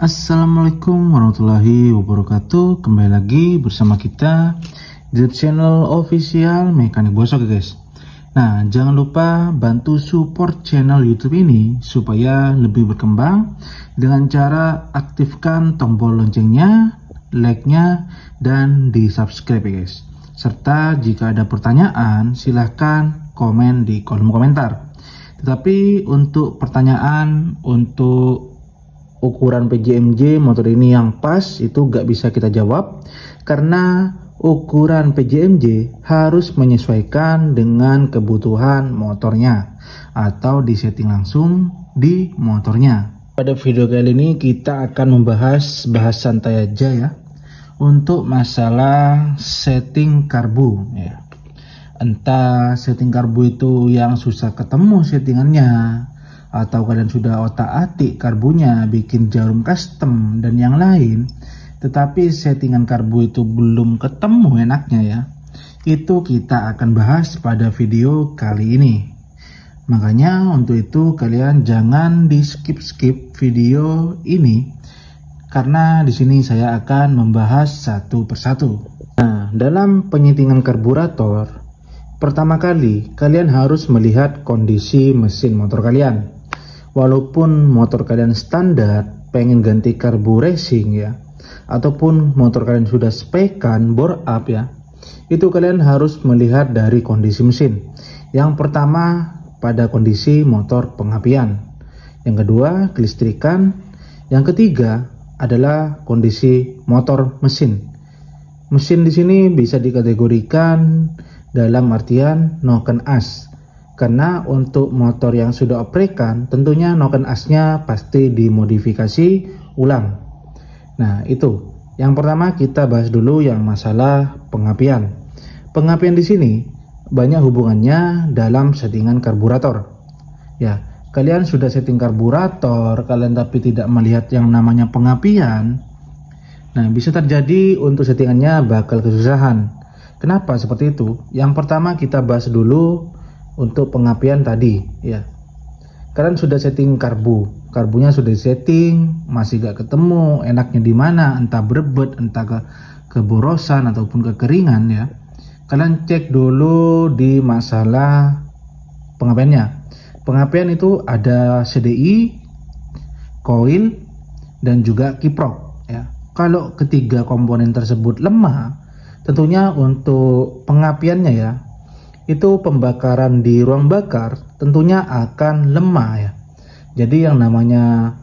Assalamualaikum warahmatullahi wabarakatuh. Kembali lagi bersama kita di channel official Mekanik Bosok guys. Nah, jangan lupa bantu support channel YouTube ini supaya lebih berkembang dengan cara aktifkan tombol loncengnya, like-nya, dan di subscribe guys. Serta jika ada pertanyaan silahkan komen di kolom komentar. Tetapi untuk pertanyaan untuk ukuran PJMJ motor ini yang pas itu gak bisa kita jawab karena ukuran PJMJ harus menyesuaikan dengan kebutuhan motornya atau disetting langsung di motornya. Pada video kali ini kita akan membahas santai aja ya untuk masalah setting karbu ya. Entah setting karbu itu yang susah ketemu settingannya, atau kalian sudah otak-atik karbunya, bikin jarum custom dan yang lain, tetapi settingan karbu itu belum ketemu enaknya ya. Itu kita akan bahas pada video kali ini. Makanya untuk itu kalian jangan di skip video ini karena di sini saya akan membahas satu persatu. Nah, dalam penyetingan karburator, pertama kali kalian harus melihat kondisi mesin motor kalian. Walaupun motor kalian standar pengen ganti karbu racing ya, ataupun motor kalian sudah spekan bore up ya, itu kalian harus melihat dari kondisi mesin. Yang pertama pada kondisi motor pengapian, yang kedua kelistrikan, yang ketiga adalah kondisi motor mesin. Mesin di sini bisa dikategorikan dalam artian noken as. Karena untuk motor yang sudah oprekan tentunya noken asnya pasti dimodifikasi ulang. Nah itu yang pertama kita bahas dulu yang masalah pengapian. Pengapian di sini banyak hubungannya dalam settingan karburator. Ya, kalian sudah setting karburator, kalian tapi tidak melihat yang namanya pengapian. Nah bisa terjadi untuk settingannya bakal kesusahan. Kenapa seperti itu? Yang pertama kita bahas dulu untuk pengapian tadi ya. Kalian sudah setting karbunya sudah setting, masih gak ketemu enaknya di mana, entah berebet, entah keborosan ataupun kekeringan ya. Kalian cek dulu di masalah pengapiannya. Pengapian itu ada CDI, coil, dan juga kiprok ya. Kalau ketiga komponen tersebut lemah, tentunya untuk pengapiannya ya, itu pembakaran di ruang bakar tentunya akan lemah ya. Jadi yang namanya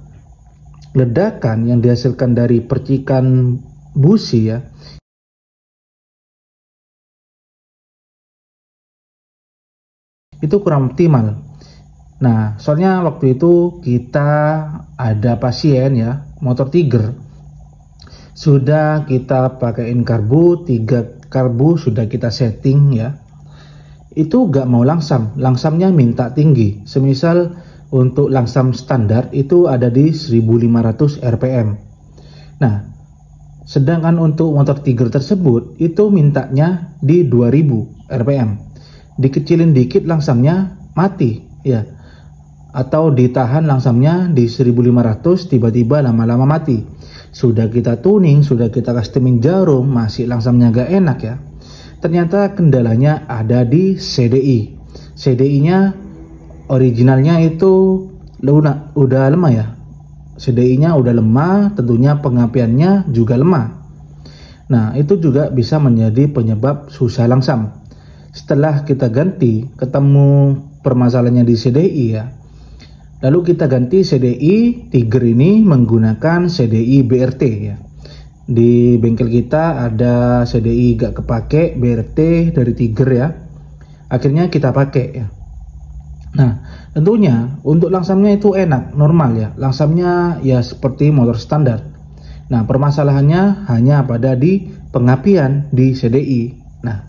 ledakan yang dihasilkan dari percikan busi ya, itu kurang optimal. Nah soalnya waktu itu kita ada pasien ya, motor Tiger sudah kita pakaiin karbu, 3 karbu sudah kita setting ya, itu gak mau langsamnya minta tinggi. Semisal untuk langsam standar itu ada di 1500 rpm. Nah sedangkan untuk motor Tiger tersebut itu mintanya di 2000 rpm. Dikecilin dikit langsamnya mati ya, atau ditahan langsamnya di 1500 tiba-tiba lama-lama mati. Sudah kita tuning, sudah kita customin jarum, masih langsamnya gak enak ya. Ternyata kendalanya ada di CDI. CDI-nya originalnya itu udah lemah ya. CDI-nya udah lemah, tentunya pengapiannya juga lemah. Nah, itu juga bisa menjadi penyebab susah langsam. Setelah kita ganti, ketemu permasalahannya di CDI ya. Lalu kita ganti CDI Tiger ini menggunakan CDI BRT ya. Di bengkel kita ada CDI gak kepake BRT dari Tiger ya, akhirnya kita pakai ya. Nah tentunya untuk langsamnya itu enak, normal ya, langsamnya ya seperti motor standar. Nah permasalahannya hanya pada di pengapian di CDI. Nah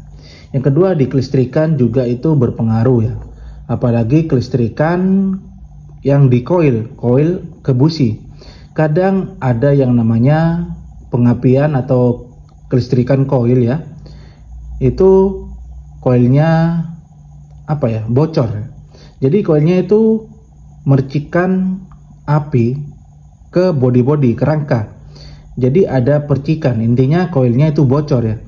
yang kedua di kelistrikan juga itu berpengaruh ya, apalagi kelistrikan yang di coil ke busi. Kadang ada yang namanya pengapian atau kelistrikan coil ya, itu coilnya apa ya, bocor. Jadi koilnya itu mercikan api ke body ke rangka. Jadi ada percikan, intinya koilnya itu bocor ya.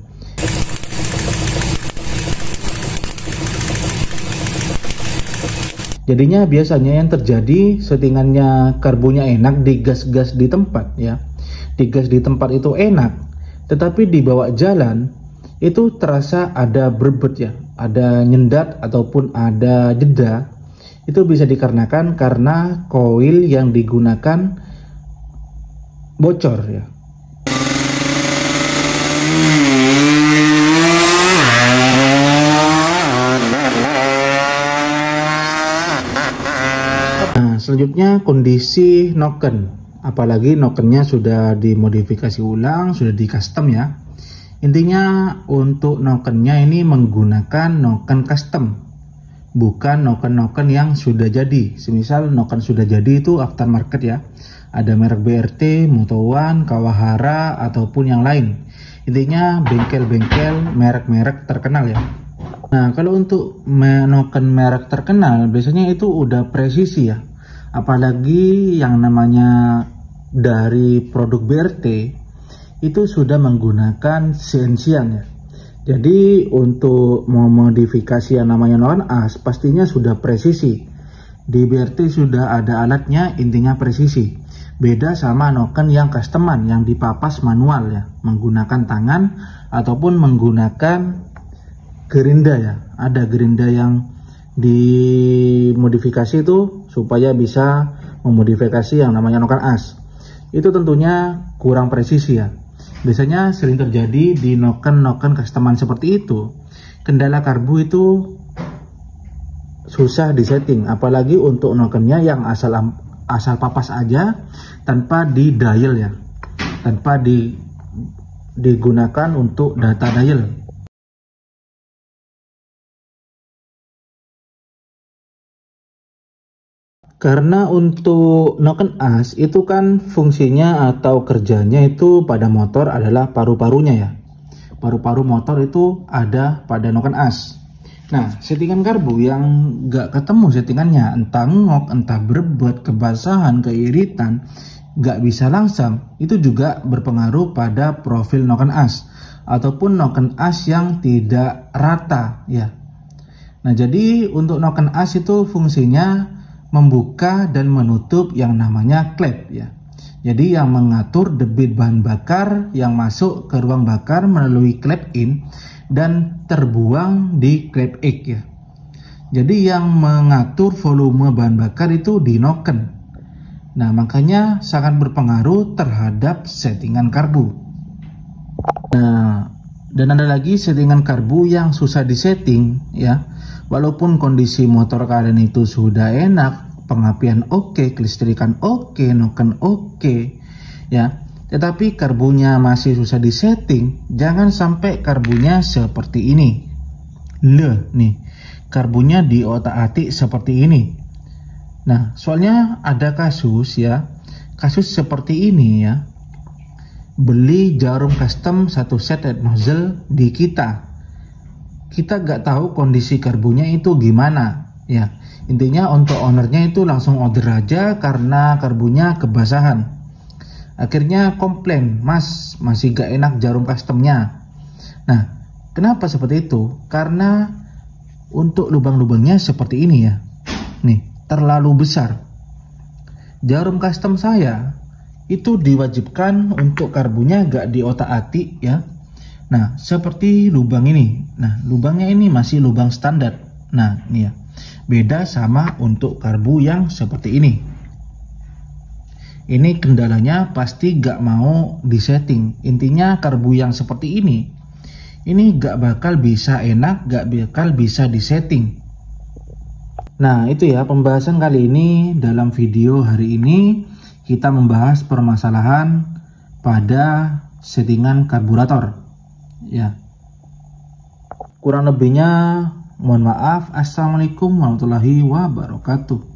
Jadinya biasanya yang terjadi, settingannya karbunya enak, digas-gas di tempat ya. Digas di tempat itu enak, tetapi dibawa jalan itu terasa ada berbet ya, ada nyendat ataupun ada jeda. Itu bisa dikarenakan karena koil yang digunakan bocor ya. Nah, selanjutnya kondisi noken, apalagi nokennya sudah dimodifikasi ulang, sudah di custom ya. Intinya untuk nokennya ini menggunakan noken custom, bukan noken yang sudah jadi. Semisal noken sudah jadi itu aftermarket ya, ada merek BRT, Moto1, Kawahara ataupun yang lain. Intinya bengkel-bengkel merek-merek terkenal ya. Nah, kalau untuk noken merek terkenal biasanya itu udah presisi ya. Apalagi yang namanya dari produk BRT itu sudah menggunakan CNC-an ya. Jadi untuk memodifikasi yang namanya noken as pastinya sudah presisi. Di BRT sudah ada alatnya, intinya presisi. Beda sama noken yang customan yang dipapas manual ya, menggunakan tangan ataupun menggunakan gerinda ya. Ada gerinda yang dimodifikasi itu supaya bisa memodifikasi yang namanya noken as. Itu tentunya kurang presisi ya. Biasanya sering terjadi di noken customan seperti itu. Kendala karbu itu susah disetting, apalagi untuk nokennya yang asal papas aja tanpa di dial ya, tanpa digunakan untuk data dial. Karena untuk noken as itu kan fungsinya atau kerjanya itu pada motor adalah paru-parunya ya. Paru-paru motor itu ada pada noken as. Nah, settingan karbu yang nggak ketemu settingannya, entah ngok, entah berebut, kebasahan, keiritan, nggak bisa langsam, itu juga berpengaruh pada profil noken as ataupun noken as yang tidak rata ya. Nah, jadi untuk noken as itu fungsinya membuka dan menutup yang namanya klep ya. Jadi yang mengatur debit bahan bakar yang masuk ke ruang bakar melalui klep in dan terbuang di klep X ya. Jadi yang mengatur volume bahan bakar itu di noken. Nah, makanya sangat berpengaruh terhadap settingan karbu. Nah, dan ada lagi settingan karbu yang susah disetting ya. Walaupun kondisi motor kalian itu sudah enak, pengapian oke, kelistrikan oke, noken oke ya, tetapi karbunya masih susah disetting, jangan sampai karbunya seperti ini. Nih, karbunya di otak-atik seperti ini. Nah, soalnya ada kasus ya, kasus seperti ini ya. Beli jarum custom satu set head nozzle di kita nggak tahu kondisi karbunya itu gimana ya. Intinya untuk ownernya itu langsung order aja karena karbunya kebasahan. Akhirnya komplain, mas masih gak enak jarum customnya. Nah, kenapa seperti itu? Karena untuk lubang-lubangnya seperti ini ya, nih terlalu besar. Jarum custom saya itu diwajibkan untuk karbunya gak di otak-atik ya. Nah, seperti lubang ini. Nah, lubangnya ini masih lubang standar. Nah, ini ya. Beda sama untuk karbu yang seperti ini. Ini kendalanya pasti gak mau disetting. Intinya karbu yang seperti ini gak bakal bisa enak, gak bakal bisa disetting. Nah, itu ya pembahasan kali ini. Dalam video hari ini kita membahas permasalahan pada settingan karburator ya. Kurang lebihnya mohon maaf. Assalamualaikum warahmatullahi wabarakatuh.